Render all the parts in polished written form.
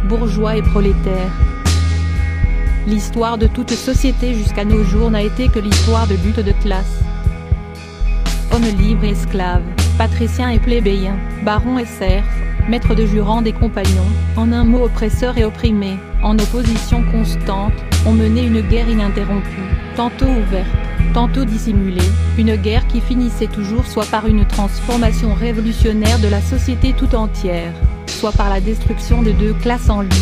bourgeois et prolétaires. L'histoire de toute société jusqu'à nos jours n'a été que l'histoire de lutte de classe. Hommes libres et esclaves, patriciens et plébéiens, barons et serfs, maîtres de jurants et compagnons, en un mot oppresseurs et opprimés, en opposition constante, ont mené une guerre ininterrompue, tantôt ouverte, tantôt dissimulée, une guerre qui finissait toujours soit par une transformation révolutionnaire de la société tout entière, soit par la destruction de deux classes en lutte.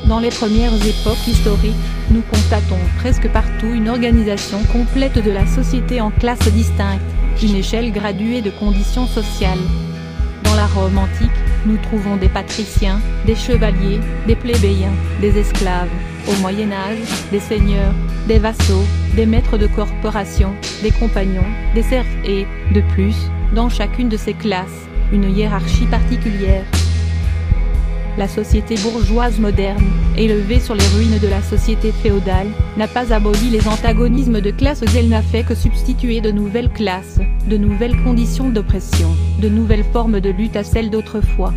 Dans les premières époques historiques, nous constatons presque partout une organisation complète de la société en classes distinctes, une échelle graduée de conditions sociales. Dans la Rome antique, nous trouvons des patriciens, des chevaliers, des plébéiens, des esclaves, au Moyen-Âge, des seigneurs, des vassaux, des maîtres de corporation, des compagnons, des serfs et, de plus, dans chacune de ces classes, une hiérarchie particulière. La société bourgeoise moderne, élevée sur les ruines de la société féodale, n'a pas aboli les antagonismes de classes, elle n'a fait que substituer de nouvelles classes, de nouvelles conditions d'oppression, de nouvelles formes de lutte à celles d'autrefois.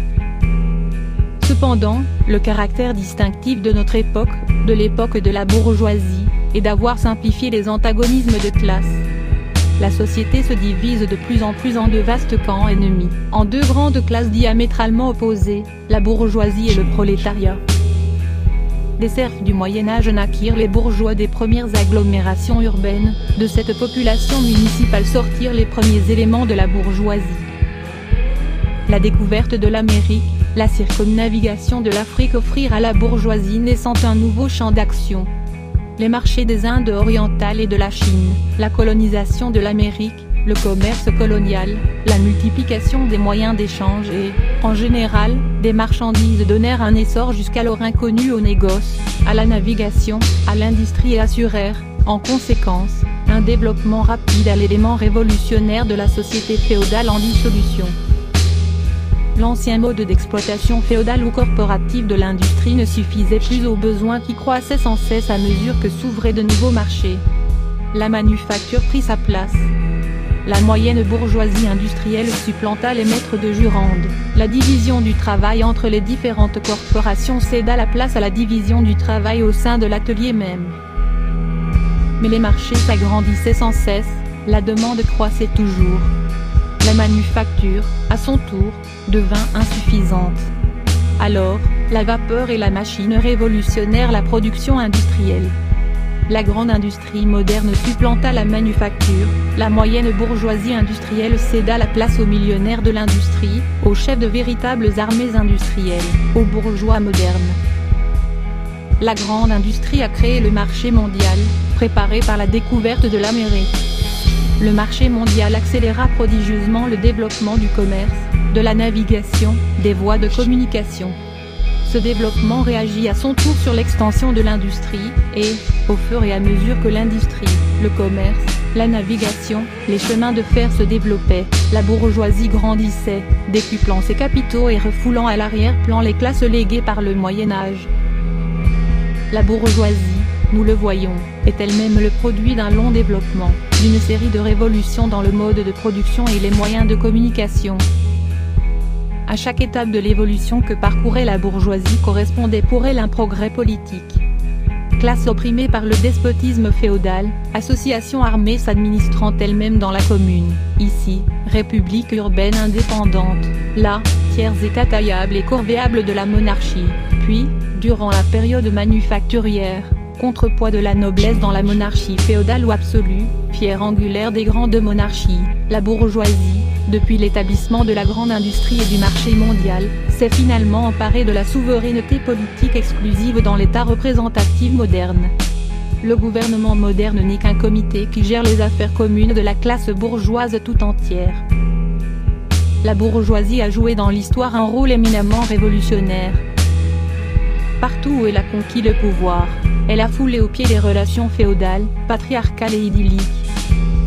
Cependant, le caractère distinctif de notre époque, de l'époque de la bourgeoisie, est d'avoir simplifié les antagonismes de classe. La société se divise de plus en plus en deux vastes camps ennemis, en deux grandes classes diamétralement opposées, la bourgeoisie et le prolétariat. Des serfs du Moyen-Âge naquirent les bourgeois des premières agglomérations urbaines, de cette population municipale sortirent les premiers éléments de la bourgeoisie. La découverte de l'Amérique, la circumnavigation de l'Afrique offrirent à la bourgeoisie naissante un nouveau champ d'action. Les marchés des Indes orientales et de la Chine, la colonisation de l'Amérique, le commerce colonial, la multiplication des moyens d'échange et, en général, des marchandises donnèrent un essor jusqu'alors inconnu au négoce, à la navigation, à l'industrie et assurèrent, en conséquence, un développement rapide à l'élément révolutionnaire de la société féodale en dissolution. L'ancien mode d'exploitation féodale ou corporative de l'industrie ne suffisait plus aux besoins qui croissaient sans cesse à mesure que s'ouvraient de nouveaux marchés. La manufacture prit sa place. La moyenne bourgeoisie industrielle supplanta les maîtres de jurande. La division du travail entre les différentes corporations céda la place à la division du travail au sein de l'atelier même. Mais les marchés s'agrandissaient sans cesse, la demande croissait toujours. La manufacture, à son tour, devint insuffisante. Alors, la vapeur et la machine révolutionnèrent la production industrielle. La grande industrie moderne supplanta la manufacture, la moyenne bourgeoisie industrielle céda la place aux millionnaires de l'industrie, aux chefs de véritables armées industrielles, aux bourgeois modernes. La grande industrie a créé le marché mondial, préparé par la découverte de l'Amérique. Le marché mondial accéléra prodigieusement le développement du commerce, de la navigation, des voies de communication. Ce développement réagit à son tour sur l'extension de l'industrie, et, au fur et à mesure que l'industrie, le commerce, la navigation, les chemins de fer se développaient, la bourgeoisie grandissait, décuplant ses capitaux et refoulant à l'arrière-plan les classes léguées par le Moyen-Âge. La bourgeoisie, nous le voyons, est elle-même le produit d'un long développement, d'une série de révolutions dans le mode de production et les moyens de communication. À chaque étape de l'évolution que parcourait la bourgeoisie correspondait pour elle un progrès politique. Classe opprimée par le despotisme féodal, association armée s'administrant elle-même dans la commune, ici, république urbaine indépendante, là, tiers état taillable et corvéable de la monarchie, puis, durant la période manufacturière, contrepoids de la noblesse dans la monarchie féodale ou absolue, pierre angulaire des grandes monarchies, la bourgeoisie, depuis l'établissement de la grande industrie et du marché mondial, s'est finalement emparée de la souveraineté politique exclusive dans l'État représentatif moderne. Le gouvernement moderne n'est qu'un comité qui gère les affaires communes de la classe bourgeoise tout entière. La bourgeoisie a joué dans l'histoire un rôle éminemment révolutionnaire. Partout où elle a conquis le pouvoir, elle a foulé aux pieds les relations féodales, patriarcales et idylliques.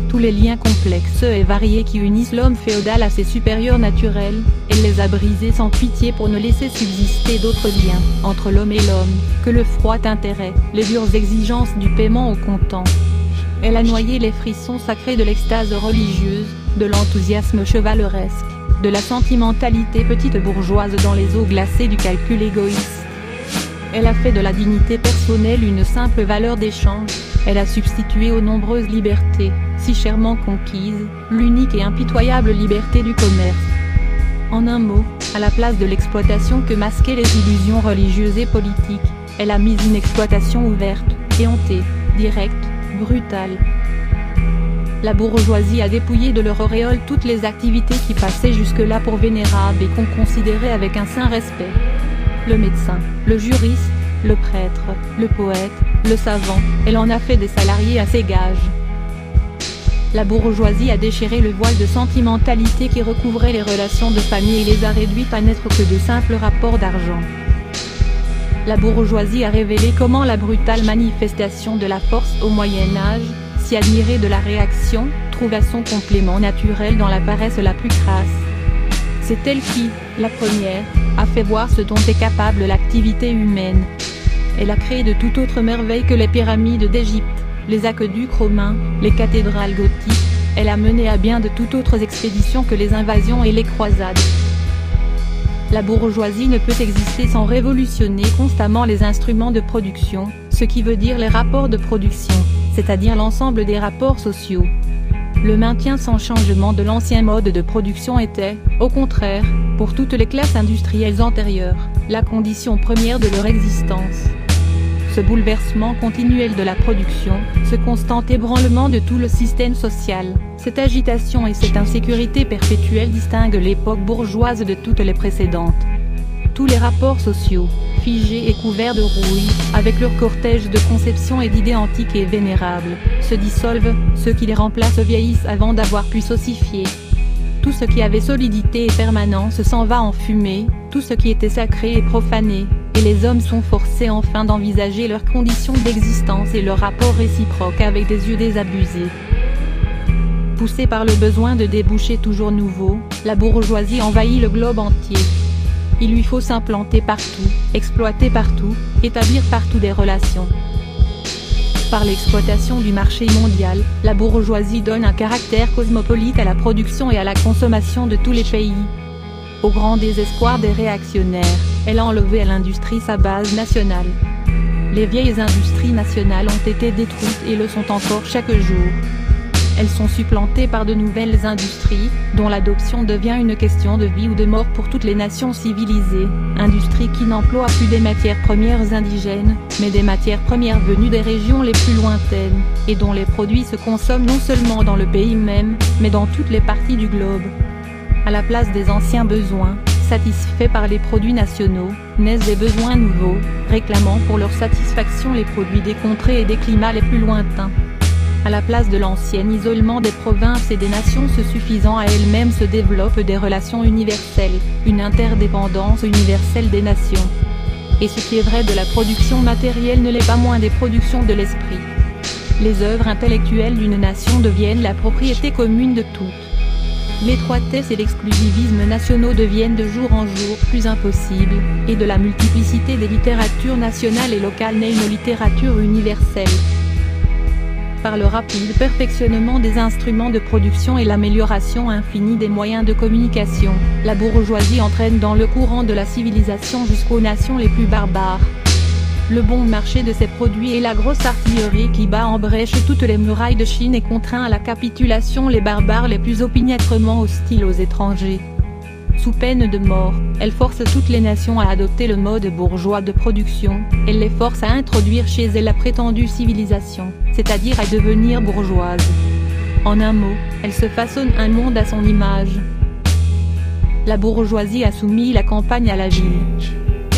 Tous les liens complexes et variés qui unissent l'homme féodal à ses supérieurs naturels, elle les a brisés sans pitié pour ne laisser subsister d'autres liens, entre l'homme et l'homme, que le froid intérêt, les dures exigences du paiement au comptant. Elle a noyé les frissons sacrés de l'extase religieuse, de l'enthousiasme chevaleresque. de la sentimentalité petite bourgeoise dans les eaux glacées du calcul égoïste. Elle a fait de la dignité personnelle une simple valeur d'échange, elle a substitué aux nombreuses libertés, si chèrement conquises, l'unique et impitoyable liberté du commerce. En un mot, à la place de l'exploitation que masquaient les illusions religieuses et politiques, elle a mis une exploitation ouverte, éhontée, directe, brutale. La bourgeoisie a dépouillé de leur auréole toutes les activités qui passaient jusque-là pour vénérables et qu'on considérait avec un saint respect. Le médecin, le juriste, le prêtre, le poète, le savant, elle en a fait des salariés à ses gages. La bourgeoisie a déchiré le voile de sentimentalité qui recouvrait les relations de famille et les a réduites à n'être que de simples rapports d'argent. La bourgeoisie a révélé comment la brutale manifestation de la force au Moyen-Âge, si admirée de la réaction, trouva son complément naturel dans la paresse la plus crasse. C'est elle qui, la première, a fait voir ce dont est capable l'activité humaine. Elle a créé de toute autre merveille que les pyramides d'Égypte, les aqueducs romains, les cathédrales gothiques, elle a mené à bien de toutes autres expéditions que les invasions et les croisades. La bourgeoisie ne peut exister sans révolutionner constamment les instruments de production, ce qui veut dire les rapports de production, c'est-à-dire l'ensemble des rapports sociaux. Le maintien sans changement de l'ancien mode de production était, au contraire, pour toutes les classes industrielles antérieures, la condition première de leur existence. Ce bouleversement continuel de la production, ce constant ébranlement de tout le système social, cette agitation et cette insécurité perpétuelle distinguent l'époque bourgeoise de toutes les précédentes. Tous les rapports sociaux, figés et couverts de rouille, avec leur cortège de conceptions et d'idées antiques et vénérables, se dissolvent, ceux qui les remplacent vieillissent avant d'avoir pu s'ossifier. Tout ce qui avait solidité et permanence s'en va en fumée, tout ce qui était sacré est profané, et les hommes sont forcés enfin d'envisager leurs conditions d'existence et leurs rapports réciproques avec des yeux désabusés. Poussée par le besoin de débouchés toujours nouveaux, la bourgeoisie envahit le globe entier. Il lui faut s'implanter partout, exploiter partout, établir partout des relations. Par l'exploitation du marché mondial, la bourgeoisie donne un caractère cosmopolite à la production et à la consommation de tous les pays. Au grand désespoir des réactionnaires, elle a enlevé à l'industrie sa base nationale. Les vieilles industries nationales ont été détruites et le sont encore chaque jour. Elles sont supplantées par de nouvelles industries, dont l'adoption devient une question de vie ou de mort pour toutes les nations civilisées, industries qui n'emploient plus des matières premières indigènes, mais des matières premières venues des régions les plus lointaines, et dont les produits se consomment non seulement dans le pays même, mais dans toutes les parties du globe. À la place des anciens besoins, satisfaits par les produits nationaux, naissent des besoins nouveaux, réclamant pour leur satisfaction les produits des contrées et des climats les plus lointains. À la place de l'ancien isolement des provinces et des nations se suffisant à elles-mêmes se développent des relations universelles, une interdépendance universelle des nations. Et ce qui est vrai de la production matérielle ne l'est pas moins des productions de l'esprit. Les œuvres intellectuelles d'une nation deviennent la propriété commune de toutes. L'étroitesse et l'exclusivisme nationaux deviennent de jour en jour plus impossibles, et de la multiplicité des littératures nationales et locales naît une littérature universelle. Par le rapide perfectionnement des instruments de production et l'amélioration infinie des moyens de communication, la bourgeoisie entraîne dans le courant de la civilisation jusqu'aux nations les plus barbares. Le bon marché de ces produits et la grosse artillerie qui bat en brèche toutes les murailles de Chine et contraint à la capitulation les barbares les plus opiniâtrement hostiles aux étrangers. Sous peine de mort, elle force toutes les nations à adopter le mode bourgeois de production, elle les force à introduire chez elles la prétendue civilisation, c'est-à-dire à devenir bourgeoise. En un mot, elle se façonne un monde à son image. La bourgeoisie a soumis la campagne à la ville.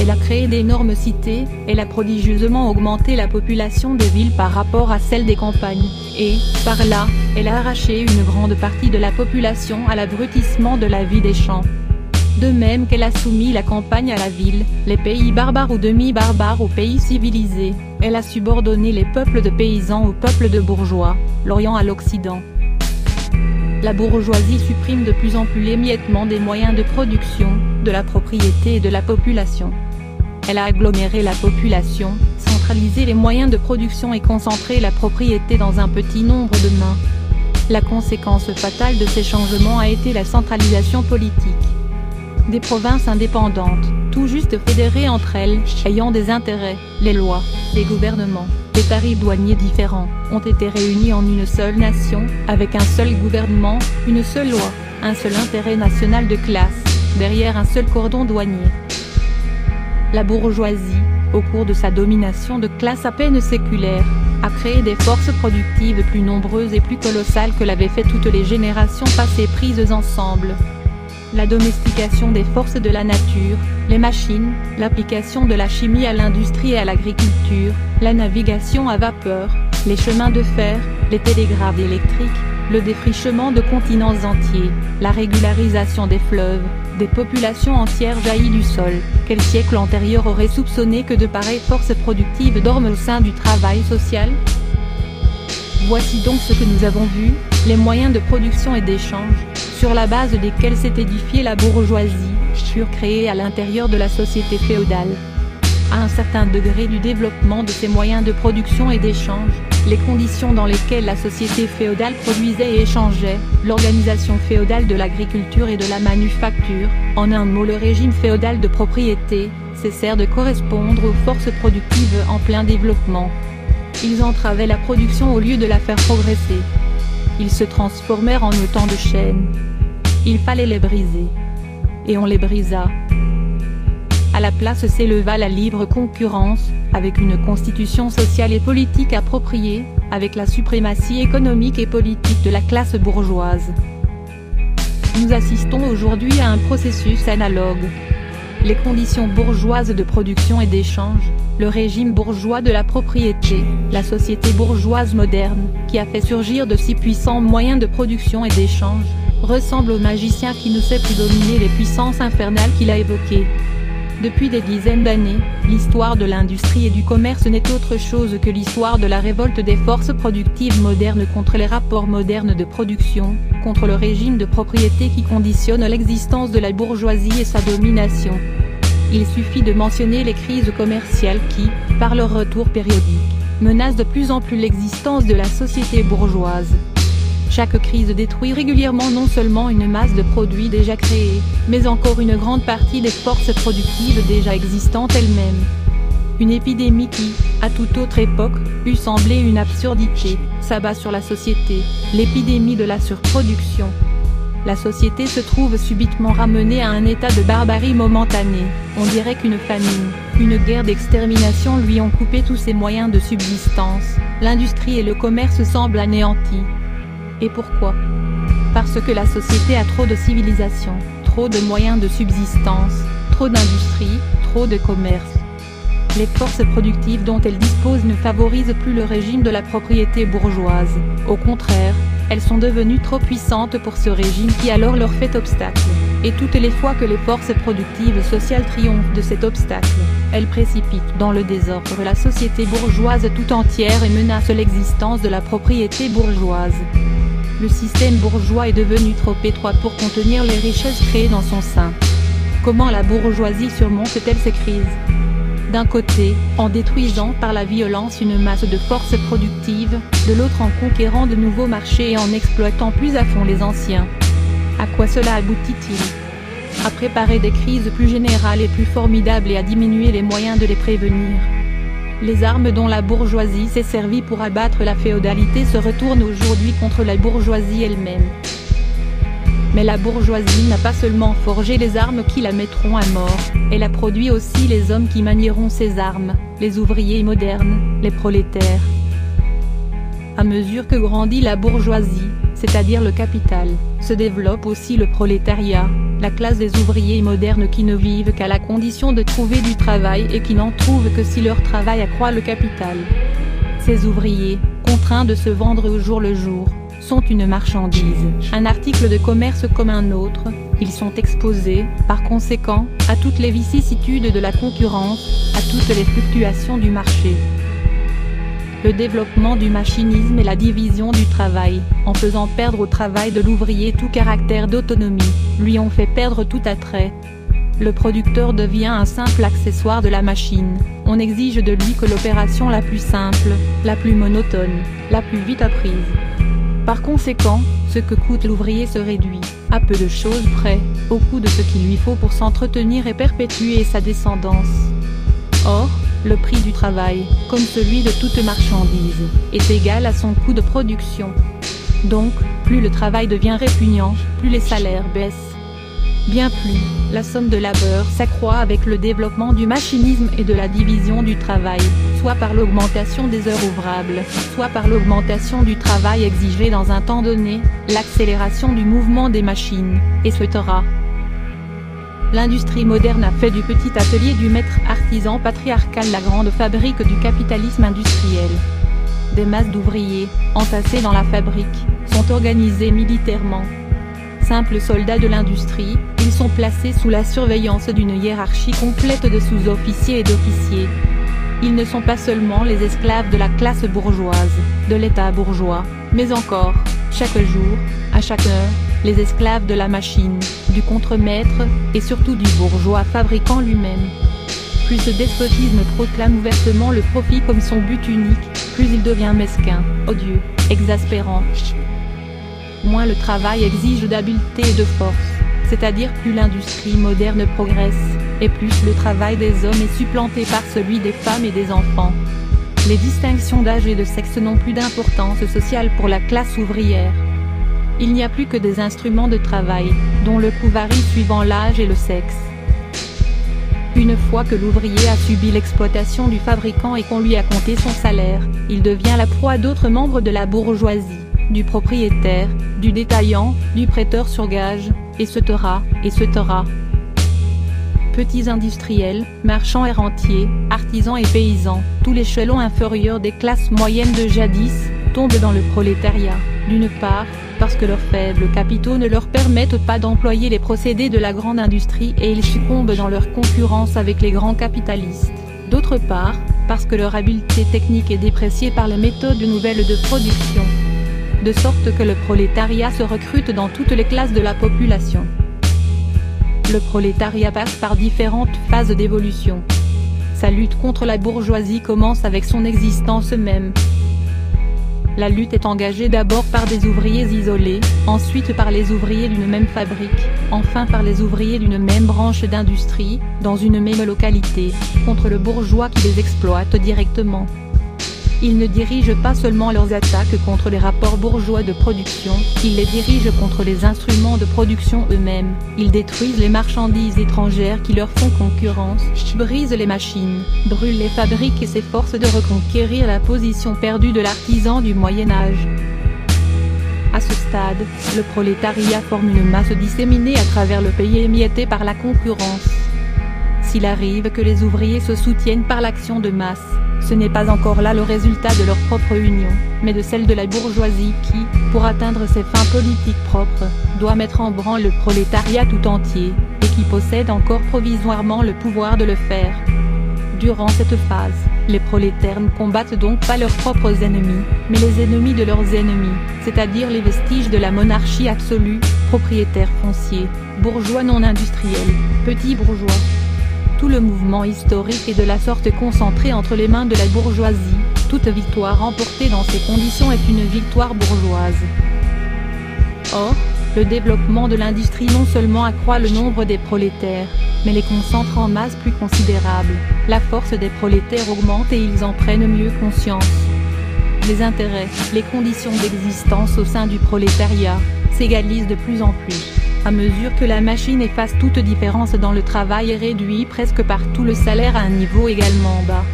Elle a créé d'énormes cités, elle a prodigieusement augmenté la population des villes par rapport à celle des campagnes, et, par là, elle a arraché une grande partie de la population à l'abrutissement de la vie des champs. De même qu'elle a soumis la campagne à la ville, les pays barbares ou demi-barbares aux pays civilisés, elle a subordonné les peuples de paysans aux peuples de bourgeois, l'Orient à l'Occident. La bourgeoisie supprime de plus en plus l'émiettement des moyens de production, de la propriété et de la population. Elle a aggloméré la population, centralisé les moyens de production et concentré la propriété dans un petit nombre de mains. La conséquence fatale de ces changements a été la centralisation politique des provinces indépendantes, tout juste fédérées entre elles, ayant des intérêts, les lois, des gouvernements, des tarifs douaniers différents, ont été réunis en une seule nation, avec un seul gouvernement, une seule loi, un seul intérêt national de classe, derrière un seul cordon douanier. La bourgeoisie, au cours de sa domination de classe à peine séculaire, a créé des forces productives plus nombreuses et plus colossales que l'avaient fait toutes les générations passées prises ensemble. La domestication des forces de la nature, les machines, l'application de la chimie à l'industrie et à l'agriculture, la navigation à vapeur, les chemins de fer, les télégraphes électriques, le défrichement de continents entiers, la régularisation des fleuves, des populations entières jaillies du sol. Quel siècle antérieur aurait soupçonné que de pareilles forces productives dorment au sein du travail social? Voici donc ce que nous avons vu, les moyens de production et d'échange, sur la base desquels s'est édifiée la bourgeoisie, furent créés à l'intérieur de la société féodale. À un certain degré du développement de ces moyens de production et d'échange, les conditions dans lesquelles la société féodale produisait et échangeait, l'organisation féodale de l'agriculture et de la manufacture, en un mot le régime féodal de propriété, cessèrent de correspondre aux forces productives en plein développement. Ils entravaient la production au lieu de la faire progresser. Ils se transformèrent en autant de chaînes. Il fallait les briser. Et on les brisa. À la place s'éleva la libre concurrence, avec une constitution sociale et politique appropriée, avec la suprématie économique et politique de la classe bourgeoise. Nous assistons aujourd'hui à un processus analogue. Les conditions bourgeoises de production et d'échange, le régime bourgeois de la propriété, la société bourgeoise moderne, qui a fait surgir de si puissants moyens de production et d'échange, ressemble au magicien qui ne sait plus dominer les puissances infernales qu'il a évoquées. Depuis des dizaines d'années, l'histoire de l'industrie et du commerce n'est autre chose que l'histoire de la révolte des forces productives modernes contre les rapports modernes de production, contre le régime de propriété qui conditionne l'existence de la bourgeoisie et sa domination. Il suffit de mentionner les crises commerciales qui, par leur retour périodique, menacent de plus en plus l'existence de la société bourgeoise. Chaque crise détruit régulièrement non seulement une masse de produits déjà créés, mais encore une grande partie des forces productives déjà existantes elles-mêmes. Une épidémie qui, à toute autre époque, eût semblé une absurdité, s'abat sur la société, l'épidémie de la surproduction. La société se trouve subitement ramenée à un état de barbarie momentanée. On dirait qu'une famine, une guerre d'extermination lui ont coupé tous ses moyens de subsistance. L'industrie et le commerce semblent anéantis. Et pourquoi? Parce que la société a trop de civilisation, trop de moyens de subsistance, trop d'industrie, trop de commerce. Les forces productives dont elle dispose ne favorisent plus le régime de la propriété bourgeoise. Au contraire, elles sont devenues trop puissantes pour ce régime qui alors leur fait obstacle. Et toutes les fois que les forces productives sociales triomphent de cet obstacle, elles précipitent dans le désordre la société bourgeoise tout entière et menacent l'existence de la propriété bourgeoise. Le système bourgeois est devenu trop étroit pour contenir les richesses créées dans son sein. Comment la bourgeoisie surmonte-t-elle ces crises? D'un côté, en détruisant par la violence une masse de forces productives, de l'autre en conquérant de nouveaux marchés et en exploitant plus à fond les anciens. À quoi cela aboutit-il? À préparer des crises plus générales et plus formidables et à diminuer les moyens de les prévenir. Les armes dont la bourgeoisie s'est servie pour abattre la féodalité se retournent aujourd'hui contre la bourgeoisie elle-même. Mais la bourgeoisie n'a pas seulement forgé les armes qui la mettront à mort, elle a produit aussi les hommes qui manieront ces armes, les ouvriers modernes, les prolétaires. À mesure que grandit la bourgeoisie, c'est-à-dire le capital, se développe aussi le prolétariat, la classe des ouvriers modernes qui ne vivent qu'à la condition de trouver du travail et qui n'en trouvent que si leur travail accroît le capital. Ces ouvriers, contraints de se vendre au jour le jour, sont une marchandise, un article de commerce comme un autre. Ils sont exposés, par conséquent, à toutes les vicissitudes de la concurrence, à toutes les fluctuations du marché. Le développement du machinisme et la division du travail, en faisant perdre au travail de l'ouvrier tout caractère d'autonomie, lui ont fait perdre tout attrait. Le producteur devient un simple accessoire de la machine. On exige de lui que l'opération la plus simple, la plus monotone, la plus vite apprise. Par conséquent, ce que coûte l'ouvrier se réduit, à peu de choses près, au coût de ce qu'il lui faut pour s'entretenir et perpétuer sa descendance. Or, le prix du travail, comme celui de toute marchandise, est égal à son coût de production. Donc, plus le travail devient répugnant, plus les salaires baissent. Bien plus, la somme de labeur s'accroît avec le développement du machinisme et de la division du travail, soit par l'augmentation des heures ouvrables, soit par l'augmentation du travail exigé dans un temps donné, l'accélération du mouvement des machines, etc. L'industrie moderne a fait du petit atelier du maître artisan patriarcal la grande fabrique du capitalisme industriel. Des masses d'ouvriers, entassés dans la fabrique, sont organisés militairement. Simples soldats de l'industrie, ils sont placés sous la surveillance d'une hiérarchie complète de sous-officiers et d'officiers. Ils ne sont pas seulement les esclaves de la classe bourgeoise, de l'État bourgeois, mais encore, chaque jour, à chaque heure, les esclaves de la machine, du contremaître, et surtout du bourgeois fabricant lui-même. Plus ce despotisme proclame ouvertement le profit comme son but unique, plus il devient mesquin, odieux, exaspérant. Moins le travail exige d'habileté et de force, c'est-à-dire plus l'industrie moderne progresse, et plus le travail des hommes est supplanté par celui des femmes et des enfants. Les distinctions d'âge et de sexe n'ont plus d'importance sociale pour la classe ouvrière. Il n'y a plus que des instruments de travail, dont le coût varie suivant l'âge et le sexe. Une fois que l'ouvrier a subi l'exploitation du fabricant et qu'on lui a compté son salaire, il devient la proie d'autres membres de la bourgeoisie, du propriétaire, du détaillant, du prêteur sur gage, etc., etc. Petits industriels, marchands et rentiers, artisans et paysans, tout l'échelon inférieur des classes moyennes de jadis, tombent dans le prolétariat, d'une part, parce que leurs faibles capitaux ne leur permettent pas d'employer les procédés de la grande industrie et ils succombent dans leur concurrence avec les grands capitalistes. D'autre part, parce que leur habileté technique est dépréciée par les méthodes nouvelles de production. De sorte que le prolétariat se recrute dans toutes les classes de la population. Le prolétariat passe par différentes phases d'évolution. Sa lutte contre la bourgeoisie commence avec son existence même. La lutte est engagée d'abord par des ouvriers isolés, ensuite par les ouvriers d'une même fabrique, enfin par les ouvriers d'une même branche d'industrie, dans une même localité, contre le bourgeois qui les exploite directement. Ils ne dirigent pas seulement leurs attaques contre les rapports bourgeois de production, ils les dirigent contre les instruments de production eux-mêmes, ils détruisent les marchandises étrangères qui leur font concurrence, brisent les machines, brûlent les fabriques et s'efforcent de reconquérir la position perdue de l'artisan du Moyen-Âge. À ce stade, le prolétariat forme une masse disséminée à travers le pays émietté par la concurrence. S'il arrive que les ouvriers se soutiennent par l'action de masse, ce n'est pas encore là le résultat de leur propre union, mais de celle de la bourgeoisie qui, pour atteindre ses fins politiques propres, doit mettre en branle le prolétariat tout entier, et qui possède encore provisoirement le pouvoir de le faire. Durant cette phase, les prolétaires ne combattent donc pas leurs propres ennemis, mais les ennemis de leurs ennemis, c'est-à-dire les vestiges de la monarchie absolue, propriétaires fonciers, bourgeois non industriels, petits bourgeois. Tout le mouvement historique est de la sorte concentré entre les mains de la bourgeoisie, toute victoire remportée dans ces conditions est une victoire bourgeoise. Or, le développement de l'industrie non seulement accroît le nombre des prolétaires, mais les concentre en masse plus considérables, la force des prolétaires augmente et ils en prennent mieux conscience. Les intérêts, les conditions d'existence au sein du prolétariat, s'égalisent de plus en plus. À mesure que la machine efface toute différence dans le travail et réduit presque partout le salaire à un niveau également bas.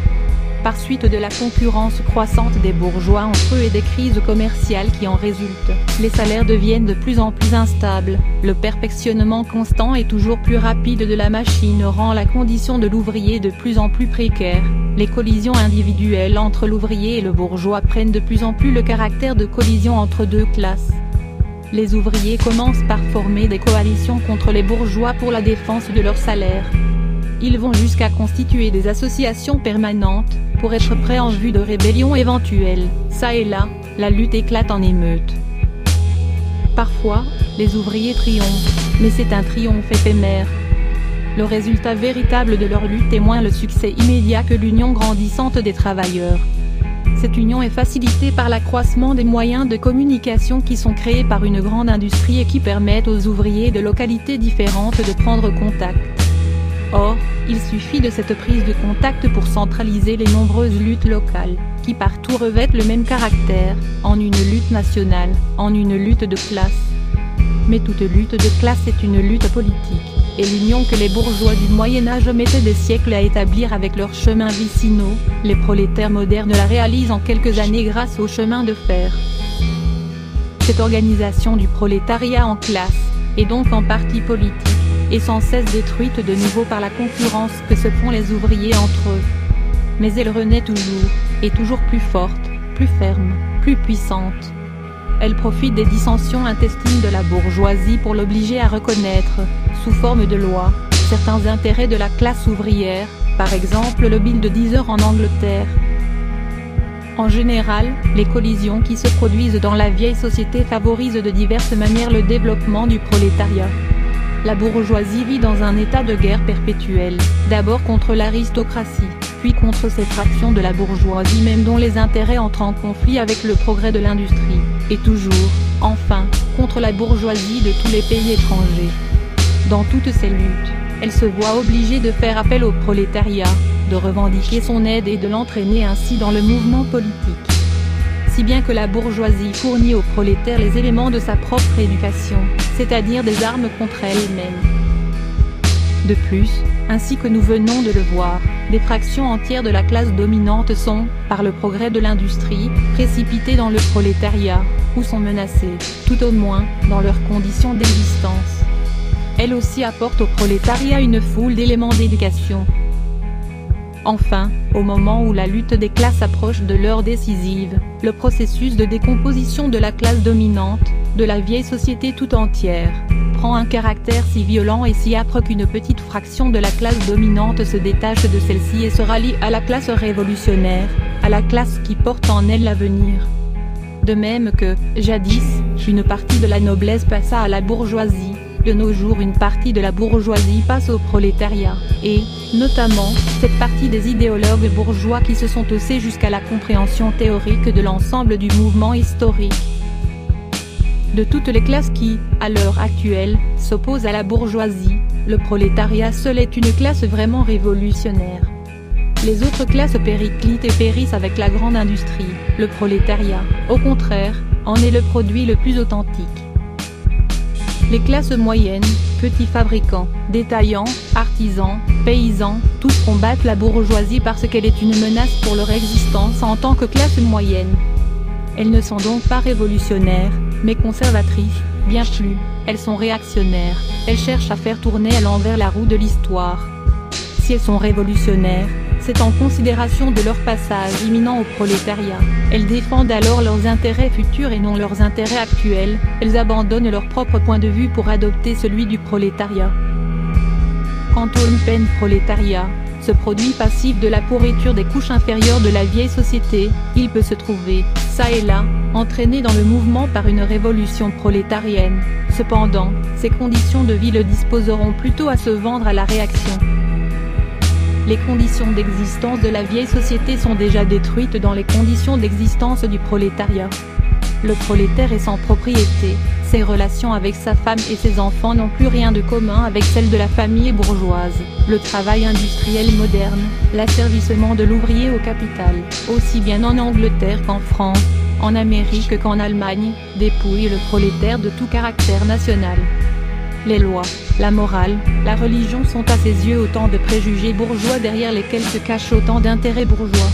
Par suite de la concurrence croissante des bourgeois entre eux et des crises commerciales qui en résultent, les salaires deviennent de plus en plus instables, le perfectionnement constant et toujours plus rapide de la machine rend la condition de l'ouvrier de plus en plus précaire, les collisions individuelles entre l'ouvrier et le bourgeois prennent de plus en plus le caractère de collision entre deux classes. Les ouvriers commencent par former des coalitions contre les bourgeois pour la défense de leur salaire. Ils vont jusqu'à constituer des associations permanentes, pour être prêts en vue de rébellions éventuelles. Ça et là, la lutte éclate en émeute. Parfois, les ouvriers triomphent, mais c'est un triomphe éphémère. Le résultat véritable de leur lutte est moins le succès immédiat que l'union grandissante des travailleurs. Cette union est facilitée par l'accroissement des moyens de communication qui sont créés par une grande industrie et qui permettent aux ouvriers de localités différentes de prendre contact. Or, il suffit de cette prise de contact pour centraliser les nombreuses luttes locales, qui partout revêtent le même caractère, en une lutte nationale, en une lutte de classe. Mais toute lutte de classe est une lutte politique, et l'union que les bourgeois du Moyen-Âge mettaient des siècles à établir avec leurs chemins vicinaux, les prolétaires modernes la réalisent en quelques années grâce au chemin de fer. Cette organisation du prolétariat en classe, et donc en parti politique, est sans cesse détruite de nouveau par la concurrence que se font les ouvriers entre eux. Mais elle renaît toujours, et toujours plus forte, plus ferme, plus puissante. Elle profite des dissensions intestines de la bourgeoisie pour l'obliger à reconnaître, sous forme de loi, certains intérêts de la classe ouvrière, par exemple le Bill de 10 heures en Angleterre. En général, les collisions qui se produisent dans la vieille société favorisent de diverses manières le développement du prolétariat. La bourgeoisie vit dans un état de guerre perpétuelle, d'abord contre l'aristocratie, puis contre ces fractions de la bourgeoisie même dont les intérêts entrent en conflit avec le progrès de l'industrie, et toujours, enfin, contre la bourgeoisie de tous les pays étrangers. Dans toutes ces luttes, elle se voit obligée de faire appel au prolétariat, de revendiquer son aide et de l'entraîner ainsi dans le mouvement politique. Si bien que la bourgeoisie fournit aux prolétaires les éléments de sa propre éducation, c'est-à-dire des armes contre elle-même. De plus, ainsi que nous venons de le voir, des fractions entières de la classe dominante sont, par le progrès de l'industrie, précipitées dans le prolétariat, ou sont menacées, tout au moins, dans leurs conditions d'existence. Elle aussi apporte au prolétariat une foule d'éléments d'éducation. Enfin, au moment où la lutte des classes approche de l'heure décisive, le processus de décomposition de la classe dominante, de la vieille société tout entière, prend un caractère si violent et si âpre qu'une petite fraction de la classe dominante se détache de celle-ci et se rallie à la classe révolutionnaire, à la classe qui porte en elle l'avenir. De même que, jadis, une partie de la noblesse passa à la bourgeoisie, de nos jours une partie de la bourgeoisie passe au prolétariat, et, notamment, cette partie des idéologues bourgeois qui se sont haussés jusqu'à la compréhension théorique de l'ensemble du mouvement historique. De toutes les classes qui, à l'heure actuelle, s'opposent à la bourgeoisie, le prolétariat seul est une classe vraiment révolutionnaire. Les autres classes périclitent et périssent avec la grande industrie, le prolétariat, au contraire, en est le produit le plus authentique. Les classes moyennes, petits fabricants, détaillants, artisans, paysans, tous combattent la bourgeoisie parce qu'elle est une menace pour leur existence en tant que classe moyenne. Elles ne sont donc pas révolutionnaires, mais conservatrices, bien plus, elles sont réactionnaires, elles cherchent à faire tourner à l'envers la roue de l'histoire. Si elles sont révolutionnaires, c'est en considération de leur passage imminent au prolétariat. Elles défendent alors leurs intérêts futurs et non leurs intérêts actuels, elles abandonnent leur propre point de vue pour adopter celui du prolétariat. Quant au lumpenprolétariat, ce produit passif de la pourriture des couches inférieures de la vieille société, il peut se trouver, ça et là, entraîné dans le mouvement par une révolution prolétarienne. Cependant, ces conditions de vie le disposeront plutôt à se vendre à la réaction. Les conditions d'existence de la vieille société sont déjà détruites dans les conditions d'existence du prolétariat. Le prolétaire est sans propriété, ses relations avec sa femme et ses enfants n'ont plus rien de commun avec celles de la famille bourgeoise. Le travail industriel moderne, l'asservissement de l'ouvrier au capital, aussi bien en Angleterre qu'en France, en Amérique qu'en Allemagne, dépouille le prolétaire de tout caractère national. Les lois, la morale, la religion sont à ses yeux autant de préjugés bourgeois derrière lesquels se cachent autant d'intérêts bourgeois.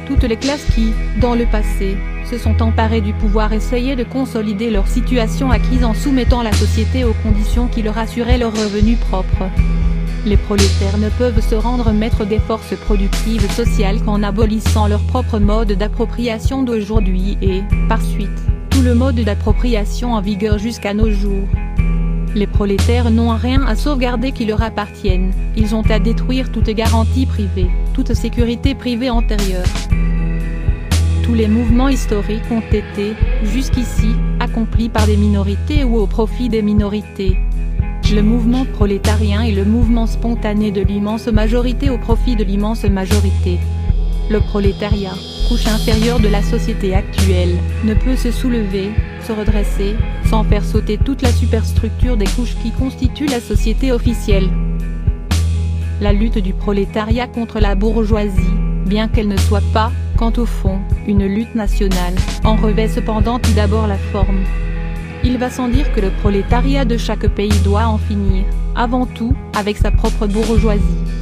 Toutes les classes qui, dans le passé, se sont emparées du pouvoir essayaient de consolider leur situation acquise en soumettant la société aux conditions qui leur assuraient leurs revenus propres. Les prolétaires ne peuvent se rendre maîtres des forces productives sociales qu'en abolissant leur propre mode d'appropriation d'aujourd'hui et, par suite, tout le mode d'appropriation en vigueur jusqu'à nos jours. Les prolétaires n'ont rien à sauvegarder qui leur appartienne, ils ont à détruire toute garantie privée, toute sécurité privée antérieure. Tous les mouvements historiques ont été, jusqu'ici, accomplis par des minorités ou au profit des minorités. Le mouvement prolétarien est le mouvement spontané de l'immense majorité au profit de l'immense majorité. Le prolétariat, couche inférieure de la société actuelle, ne peut se soulever, se redresser, sans faire sauter toute la superstructure des couches qui constituent la société officielle. La lutte du prolétariat contre la bourgeoisie, bien qu'elle ne soit pas, quant au fond, une lutte nationale, en revêt cependant tout d'abord la forme. Il va sans dire que le prolétariat de chaque pays doit en finir, avant tout, avec sa propre bourgeoisie.